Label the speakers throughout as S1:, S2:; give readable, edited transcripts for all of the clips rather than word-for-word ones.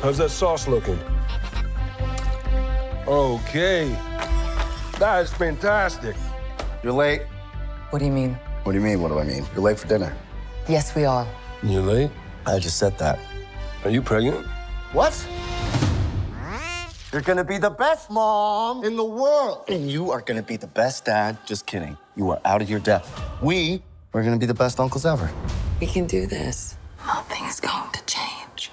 S1: How's that sauce looking? Okay. That is fantastic.
S2: You're late.
S3: What do you mean?
S2: What do you mean, what do I mean? You're late for dinner.
S3: Yes, we are.
S1: You late?
S2: I just said that.
S1: Are you pregnant?
S2: What? You're gonna be the best mom in the world. And you are gonna be the best dad. Just kidding. You are out of your depth. We are gonna be the best uncles ever.
S3: We can do this. Nothing is going to change.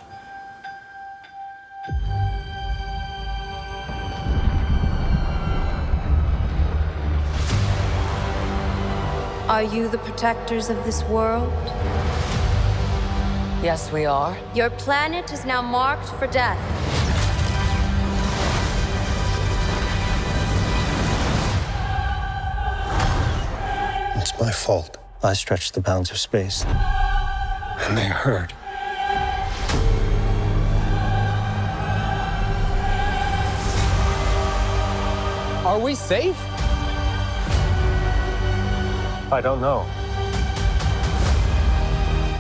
S4: Are you the protectors of this world?
S3: Yes, we are.
S4: Your planet is now marked for death.
S5: It's my fault. I stretched the bounds of space. And they hurt.
S6: Are we safe?
S5: I don't know.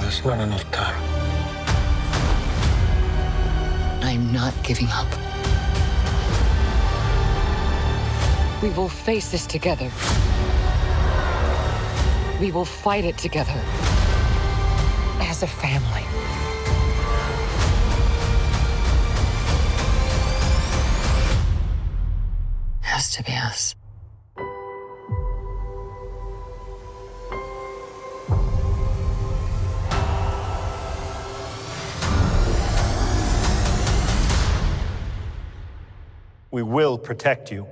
S5: There's not enough time.
S3: I'm not giving up. We will face this together. We will fight it together. As a family. Has to be us.
S5: We will protect you.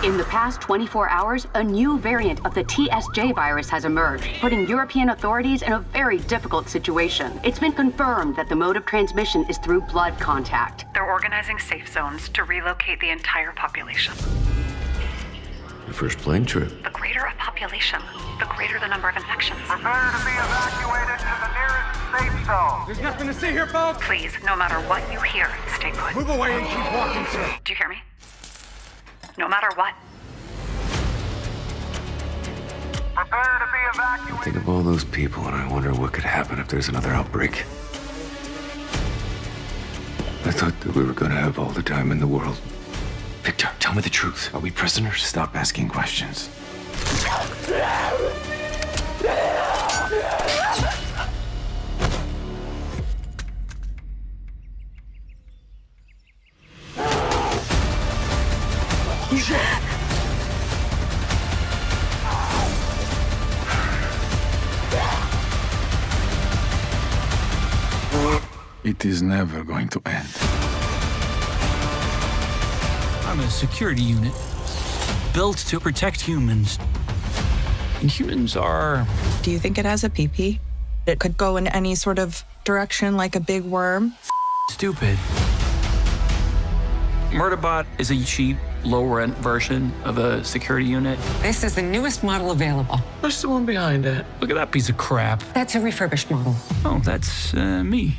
S7: In the past 24 hours, a new variant of the TSJ virus has emerged, putting European authorities in a very difficult situation. It's been confirmed that the mode of transmission is through blood contact.
S8: They're organizing safe zones to relocate the entire population.
S9: The first plane trip.
S8: The greater a population, the greater the number of infections.
S10: Prepare to be evacuated to the nearest safe zone.
S6: There's nothing to see here, folks.
S8: Please, no matter what you hear, stay put.
S6: Move away and keep walking, sir.
S8: Do you hear me? No matter what.
S10: Prepare to be evacuated.
S9: Think of all those people, and I wonder what could happen if there's another outbreak. I thought that we were gonna have all the time in the world. Victor, tell me the truth. Are we prisoners? Stop asking questions. It is never going to end.
S11: I'm a security unit built to protect humans. And humans are...
S12: Do you think it has a pee-pee? It could go in any sort of direction like a big worm?
S11: Stupid. Murderbot is a cheap, low-rent version of a security unit.
S3: This is the newest model available.
S11: What's the one behind it? Look at that piece of crap.
S3: That's a refurbished model.
S11: Oh, that's me.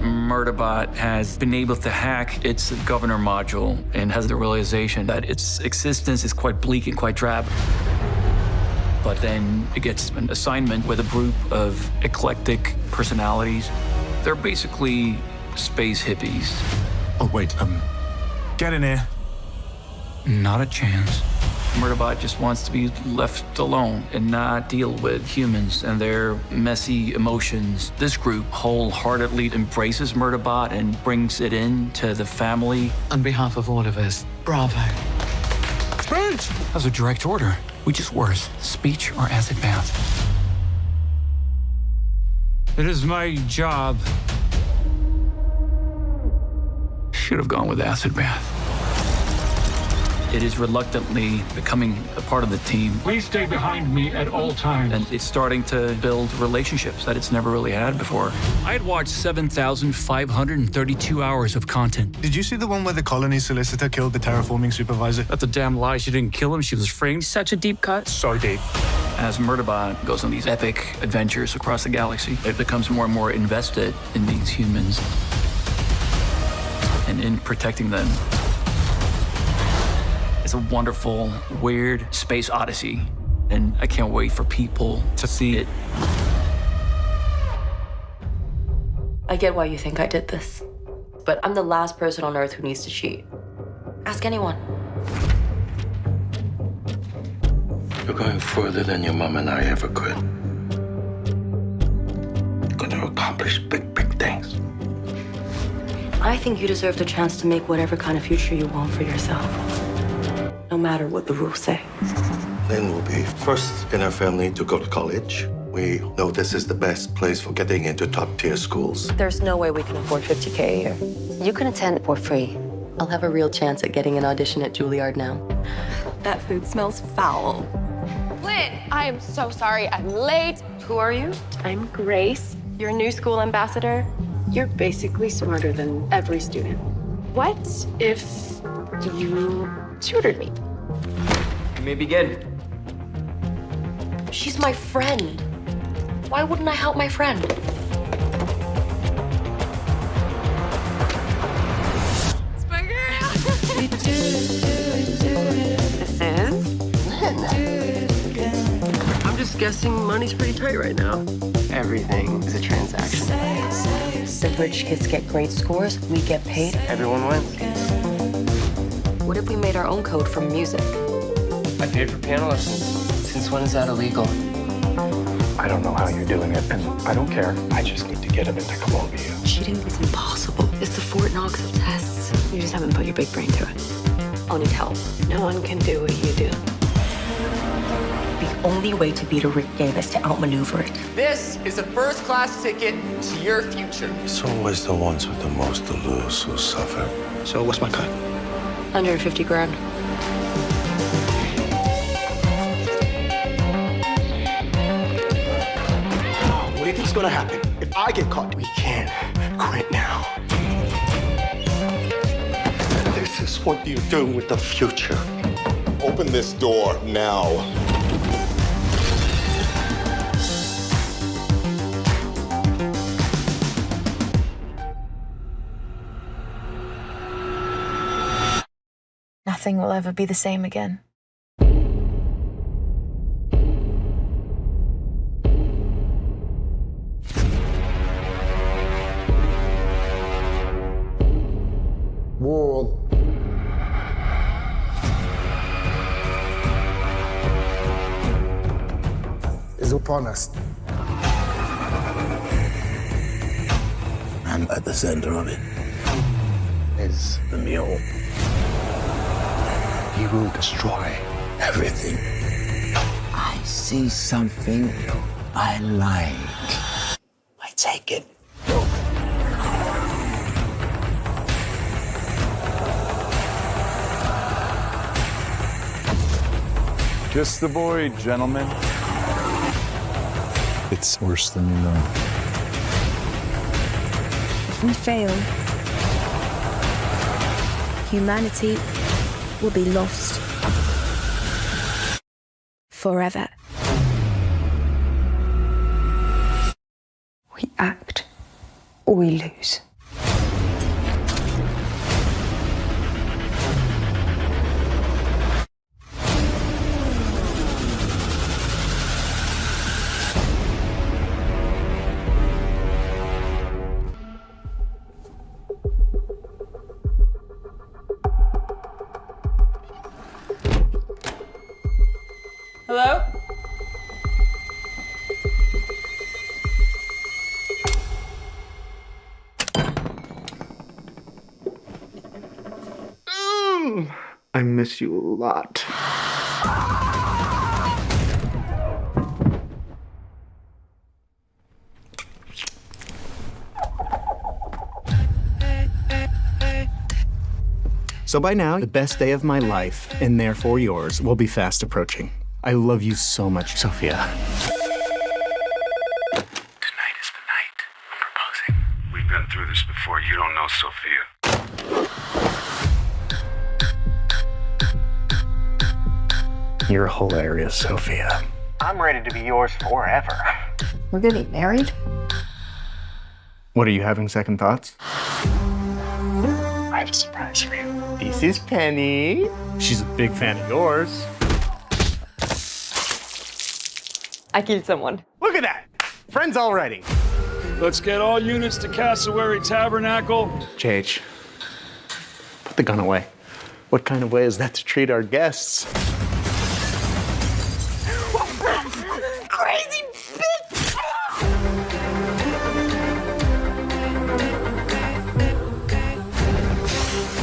S11: Murderbot has been able to hack its governor module and has the realization that its existence is quite bleak and quite drab. But then it gets an assignment with a group of eclectic personalities. They're basically space hippies.
S9: Oh, wait, get in here.
S11: Not a chance. Murderbot just wants to be left alone and not deal with humans and their messy emotions. This group wholeheartedly embraces Murderbot and brings it into the family.
S3: On behalf of all of us, bravo.
S11: Speech! That's a direct order. Which is worse, speech or acid bath? It is my job. Should have gone with acid bath. It is reluctantly becoming a part of the team.
S6: Please stay behind me at all times.
S11: And it's starting to build relationships that it's never really had before. I had watched 7,532 hours of content.
S5: Did you see the one where the colony solicitor killed the terraforming supervisor?
S11: That's a damn lie. She didn't kill him. She was framed.
S12: Such a deep cut.
S5: So deep.
S11: As Murderbot goes on these epic adventures across the galaxy, it becomes more and more invested in these humans and in protecting them. It's a wonderful, weird space odyssey, and I can't wait for people to see it.
S13: I get why you think I did this, but I'm the last person on Earth who needs to cheat. Ask anyone.
S14: You're going further than your mom and I ever could. You're gonna accomplish big, big things.
S13: I think you deserve the chance to make whatever kind of future you want for yourself, no matter what the rules say.
S14: Lynn will be first in our family to go to college. We know this is the best place for getting into top-tier schools.
S13: There's no way we can afford $50K a year. You can attend for free. I'll have a real chance at getting an audition at Juilliard now.
S15: That food smells foul.
S16: Lynn, I am so sorry I'm late.
S13: Who are you?
S16: I'm Grace, your new school ambassador. You're basically smarter than every student. What if you tutored me?
S17: You may begin.
S13: She's my friend. Why wouldn't I help my friend?
S16: It's my girl. This is Lynn. I'm just guessing money's pretty tight right now.
S17: Everything is a transaction.
S13: The rich kids get great scores, we get paid.
S17: Everyone wins.
S13: What if we made our own code from music?
S17: I paid for piano lessons. Since when is that illegal?
S18: I don't know how you're doing it, and I don't care. I just need to get him into Colombia.
S13: Cheating is impossible. It's the Fort Knox of tests.
S16: You just haven't put your big brain to it.
S13: I'll need help.
S16: No one can do what you do.
S13: The only way to beat a rigged game is to outmaneuver it.
S17: This is a first-class ticket to your future.
S14: It's always the ones with the most to lose who suffer.
S18: So what's my cut?
S13: 150 grand.
S18: What do you think's gonna happen if I get caught? We can't quit now.
S14: This is what you do with the future.
S19: Open this door now.
S20: Nothing will ever be the same again.
S19: World is upon us.
S14: And at the center of it is the mule. He will destroy everything.
S21: I see something I like. I take it.
S22: Just the boy, gentlemen. It's worse than you know.
S20: If we fail, humanity will be lost forever. We act or we lose.
S16: Hello?
S18: I miss you a lot. So by now, the best day of my life, and therefore yours, will be fast approaching. I love you so much, Sophia.
S9: Tonight is the night I'm proposing. We've been through this before. You don't know Sophia.
S18: You're hilarious, Sophia.
S17: I'm ready to be yours forever.
S13: We're gonna be married?
S18: What, are you having second thoughts?
S17: I
S1: I have a surprise for you.
S18: This is Penny. She's a big fan of yours.
S16: I killed someone.
S18: Look at that! Friends already.
S22: Let's get all units to Cassowary Tabernacle.
S18: JH, put the gun away. What kind of way is that to treat our guests?
S20: Crazy bitch!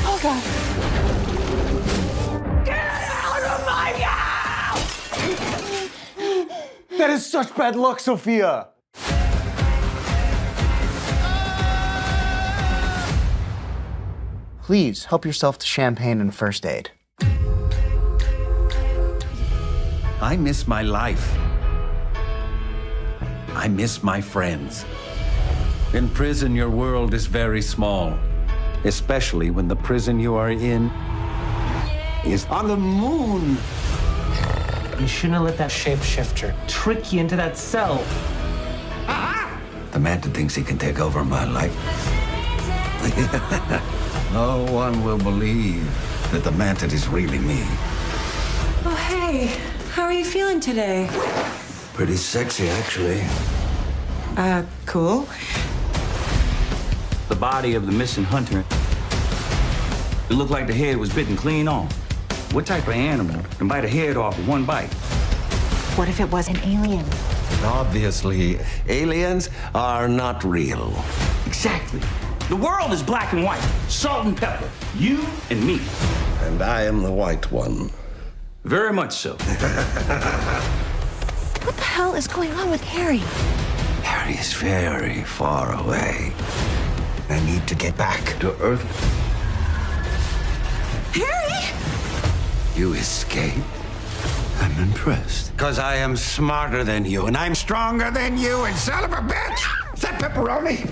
S3: Oh, God.
S2: That is such bad luck, Sophia.
S23: Please help yourself to champagne and first aid.
S24: I miss my life. I miss my friends. In prison, your world is very small, especially when the prison you are in is on the moon.
S17: You shouldn't have let that shapeshifter trick you into that cell.
S24: The Manta thinks he can take over my life. No one will believe that the Manta is really me.
S25: Oh, hey. How are you feeling today?
S24: Pretty sexy, actually.
S25: Cool.
S11: The body of the missing hunter, it looked like the head was bitten clean off. What type of animal can bite a head off with one bite?
S20: What if it was an alien?
S24: Obviously, aliens are not real.
S11: Exactly. The world is black and white, salt and pepper, you and me.
S24: And I am the white one.
S11: Very much so.
S20: What the hell is going on with Harry?
S24: Harry is very far away. I need to get back to Earth.
S20: Harry!
S24: You escaped? I'm impressed. Because I am smarter than you, and I'm stronger than you, and son of a bitch! Is that pepperoni?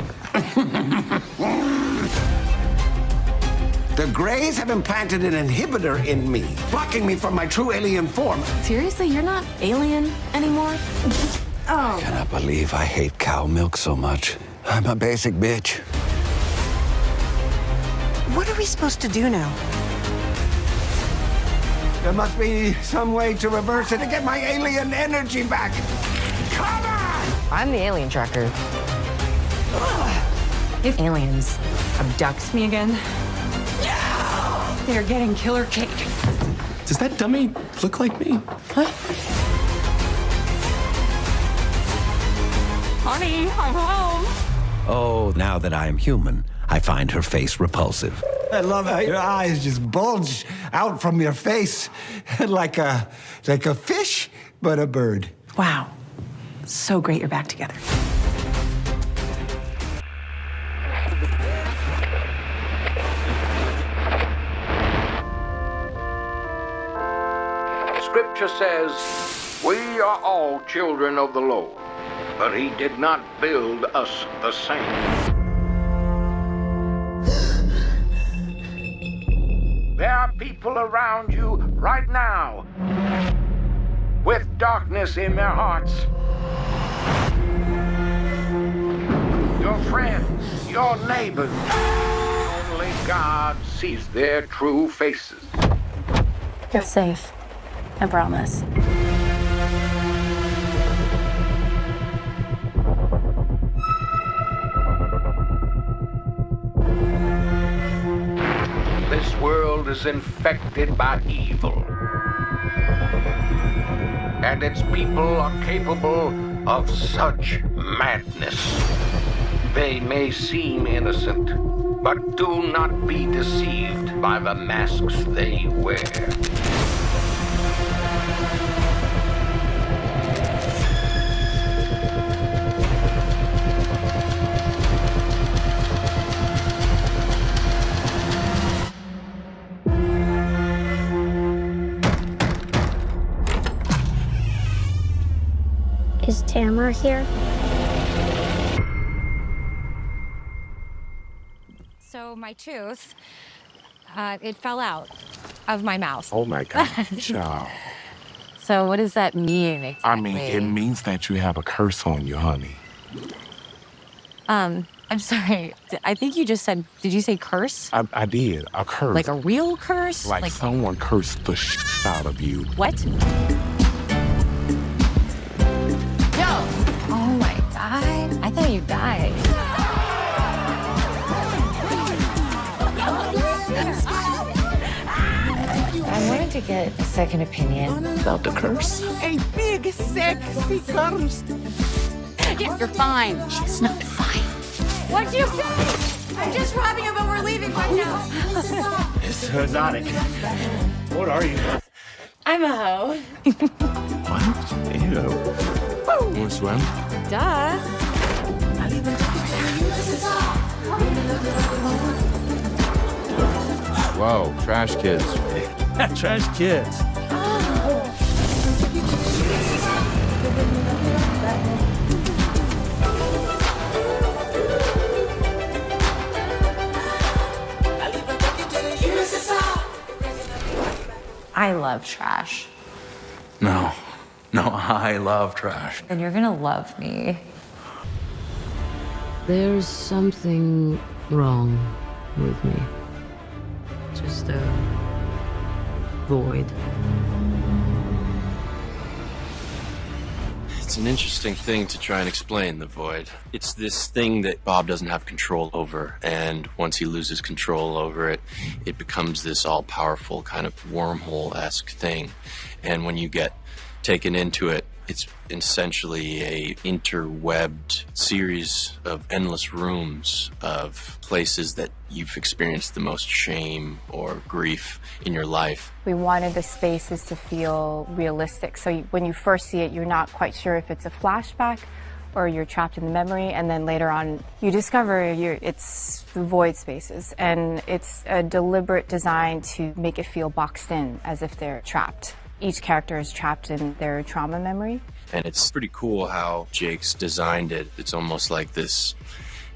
S24: The Greys have implanted an inhibitor in me, blocking me from my true alien form.
S15: Seriously, you're not alien anymore?
S24: I cannot believe I hate cow milk so much. I'm a basic bitch.
S20: What are we supposed to do now?
S24: There must be some way to reverse it to get my alien energy back. Come on!
S3: I'm the alien tracker.
S15: If aliens abduct me again, they're getting killer cake.
S1: Does that dummy look like me?
S15: Honey, I'm home.
S24: Oh, now that I am human, I find her face repulsive. I love how your eyes just bulge out from your face like a fish, but a bird.
S15: Wow. So great you're back together.
S26: Scripture says, we are all children of the Lord, but he did not build us the same. There are people around you right now with darkness in their hearts. Your friends, your neighbors. Only God sees their true faces.
S4: You're safe. I promise.
S26: This world is infected by evil. And its people are capable of such madness. They may seem innocent, but do not be deceived by the masks they wear.
S27: Is Tamara here?
S28: So my tooth, it fell out of my mouth.
S1: Oh my God, child.
S28: So what does that mean exactly?
S1: I mean, it means that you have a curse on you, honey.
S15: I'm sorry. I think you just said, did you say curse?
S1: I did. A curse.
S15: Like a real curse?
S1: Like someone cursed the out of you.
S15: What? Yo! Oh my God. I thought you died. I wanted to get a second opinion about the curse.
S21: A big, sexy curse.
S15: You're fine. She's not fine. What'd you say?
S20: I'm just robbing him, but we're leaving right now.
S2: It's exotic. What are you?
S15: I'm a hoe.
S1: What? Ew. Want to swim?
S15: Duh.
S9: Whoa, trash kids.
S2: Trash kids.
S15: I love trash.
S9: No, I love trash.
S15: Then you're gonna love me.
S13: There's something wrong with me. Just a void.
S5: It's an interesting thing to try and explain, the void. It's this thing that Bob doesn't have control over, and once he loses control over it, it becomes this all-powerful kind of wormhole-esque thing. And when you get taken into it, it's essentially a interwebbed series of endless rooms of places that you've experienced the most shame or grief in your life.
S6: We wanted the spaces to feel realistic. So when you first see it, you're not quite sure if it's a flashback or you're trapped in the memory, and then later on you discover it's the void spaces, and it's a deliberate design to make it feel boxed in, as if they're trapped. Each character is trapped in their trauma memory.
S5: And it's pretty cool how Jake's designed it. It's almost like this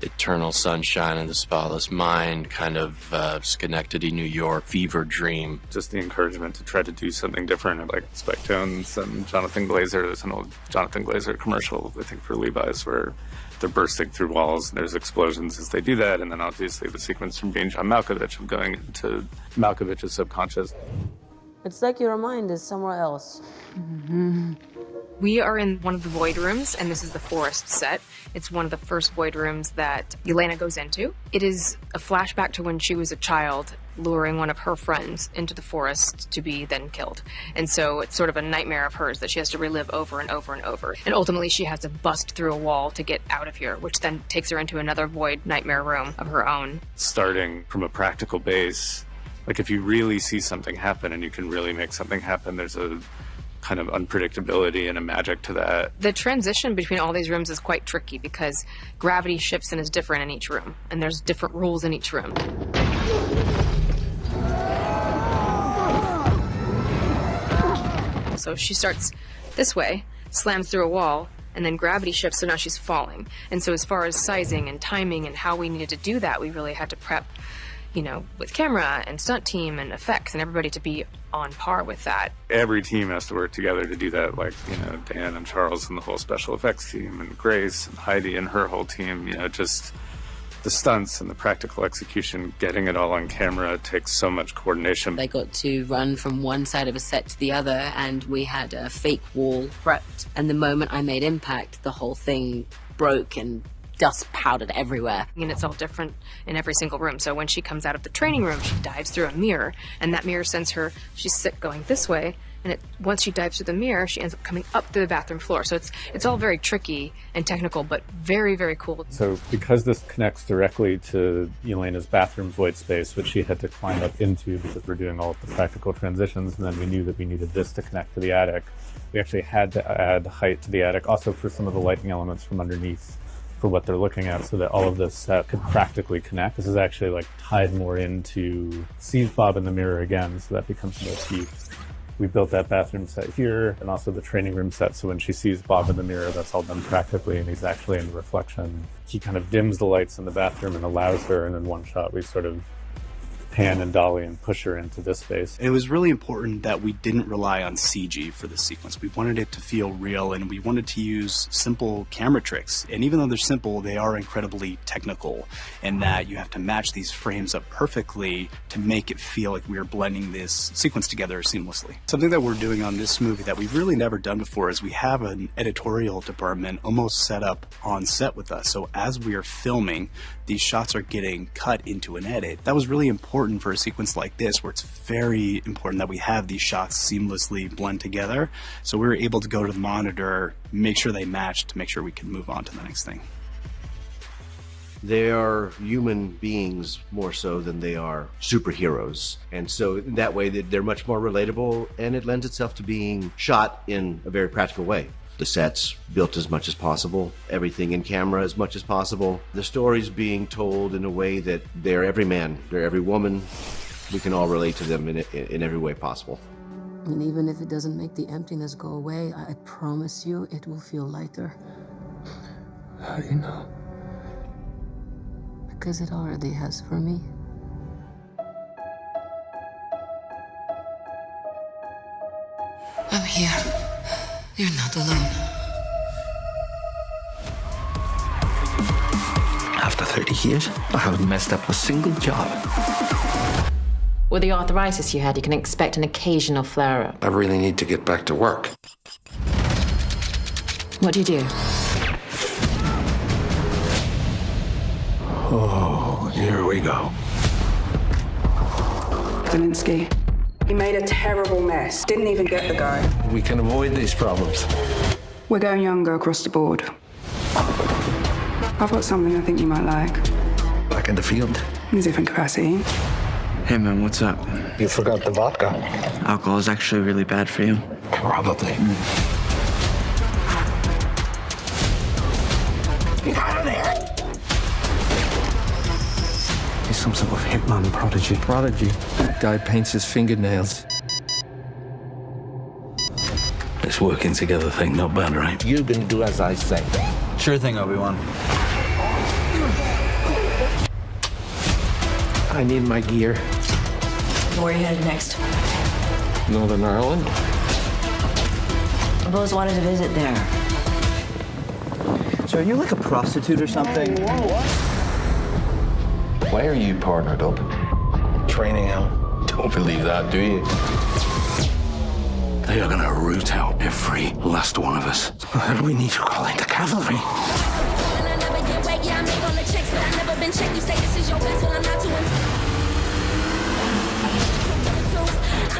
S5: eternal sunshine of the spotless mind, kind of Schenectady, New York fever dream.
S7: Just the encouragement to try to do something different, like Spike Jones and Jonathan Glazer. There's an old Jonathan Glazer commercial, I think, for Levi's, where they're bursting through walls and there's explosions as they do that, and then obviously the sequence from being John Malkovich of going into Malkovich's subconscious.
S13: It's like your mind is somewhere else.
S8: Mm-hmm. We are in one of the void rooms, and this is the forest set. It's one of the first void rooms that Yelena goes into. It is a flashback to when she was a child, luring one of her friends into the forest to be then killed. And so it's sort of a nightmare of hers that she has to relive over and over and over. And ultimately she has to bust through a wall to get out of here, which then takes her into another void nightmare room of her own.
S7: Starting from a practical base, like if you really see something happen and you can really make something happen, there's a kind of unpredictability and a magic to that.
S8: The transition between all these rooms is quite tricky because gravity shifts and is different in each room, and there's different rules in each room. So she starts this way, slams through a wall, and then gravity shifts, so now she's falling. And so as far as sizing and timing and how we needed to do that, we really had to prep, you know, with camera and stunt team and effects and everybody to be on par with that.
S7: Every team has to work together to do that, like, you know, Dan and Charles and the whole special effects team, and Grace and Heidi and her whole team, you know, just the stunts and the practical execution, getting it all on camera takes so much coordination.
S13: They got to run from one side of a set to the other, and we had a fake wall prepped. And the moment I made impact, the whole thing broke and dust powdered everywhere.
S8: And it's all different in every single room. So when she comes out of the training room, she dives through a mirror, and that mirror sends her, she's sick going this way, and once she dives through the mirror, she ends up coming up through the bathroom floor. So it's all very tricky and technical, but very, very cool.
S7: So because this connects directly to Yelena's bathroom void space, which she had to climb up into because we're doing all of the practical transitions, and then we knew that we needed this to connect to the attic, we actually had to add height to the attic, also for some of the lighting elements from underneath, for what they're looking at, so that all of this set could practically connect. This is actually like tied more into sees Bob in the mirror again, so that becomes motif. We built that bathroom set here, and also the training room set, so when she sees Bob in the mirror, that's all done practically, and he's actually in reflection. He kind of dims the lights in the bathroom and allows her, and in one shot we sort of pan and dolly and push her into this space.
S10: It was really important that we didn't rely on CG for this sequence. We wanted it to feel real, and we wanted to use simple camera tricks. And even though they're simple, they are incredibly technical in that you have to match these frames up perfectly to make it feel like we are blending this sequence together seamlessly. Something that we're doing on this movie that we've really never done before is we have an editorial department almost set up on set with us. So as we are filming, these shots are getting cut into an edit. That was really important for a sequence like this, where it's very important that we have these shots seamlessly blend together. So we were able to go to the monitor, make sure they match to make sure we can move on to the next thing.
S12: They are human beings more so than they are superheroes. And so that way they're much more relatable, and it lends itself to being shot in a very practical way. The sets built as much as possible, everything in camera as much as possible. The stories being told in a way that they're every man, they're every woman. We can all relate to them in every way possible.
S13: And even if it doesn't make the emptiness go away, I promise you it will feel lighter.
S9: How do you know?
S13: Because it already has for me.
S3: I'm here. You're not alone.
S9: After 30 years, I haven't messed up a single job.
S14: With the arthritis you had, you can expect an occasional flare-up.
S9: I really need to get back to work.
S14: What do you do?
S9: Oh, here we go.
S16: Zelensky. He made a terrible mess. Didn't even get the guy.
S9: We can avoid these problems.
S16: We're going younger across the board. I've got something I think you might like.
S9: Back in the field.
S16: In a different capacity.
S18: Hey man, what's up?
S9: You forgot the vodka.
S18: Alcohol is actually really bad for you.
S9: Probably. Get out of there! He's some sort of hitman prodigy.
S18: Prodigy? Guy paints his fingernails.
S9: This working together thing, not bad, right?
S21: You're gonna do as I say.
S18: Sure thing, Obi-Wan.
S21: I need my gear.
S25: Where are you headed next?
S9: Northern Ireland?
S25: I've always wanted to visit there.
S18: So are you like a prostitute or something?
S9: Why are you partnered up? Training out. Don't believe that, do you? They are gonna root out every last one of us. We need to call in the cavalry.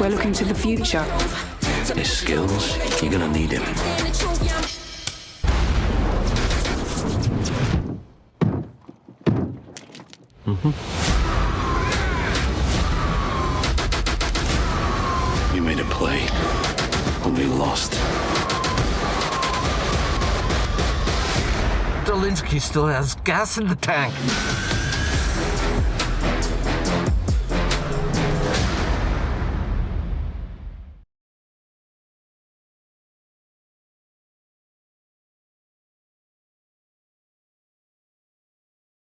S16: We're looking to the future.
S9: His skills, you're gonna need him. You made a play, but we lost.
S21: Zelensky still has gas in the tank.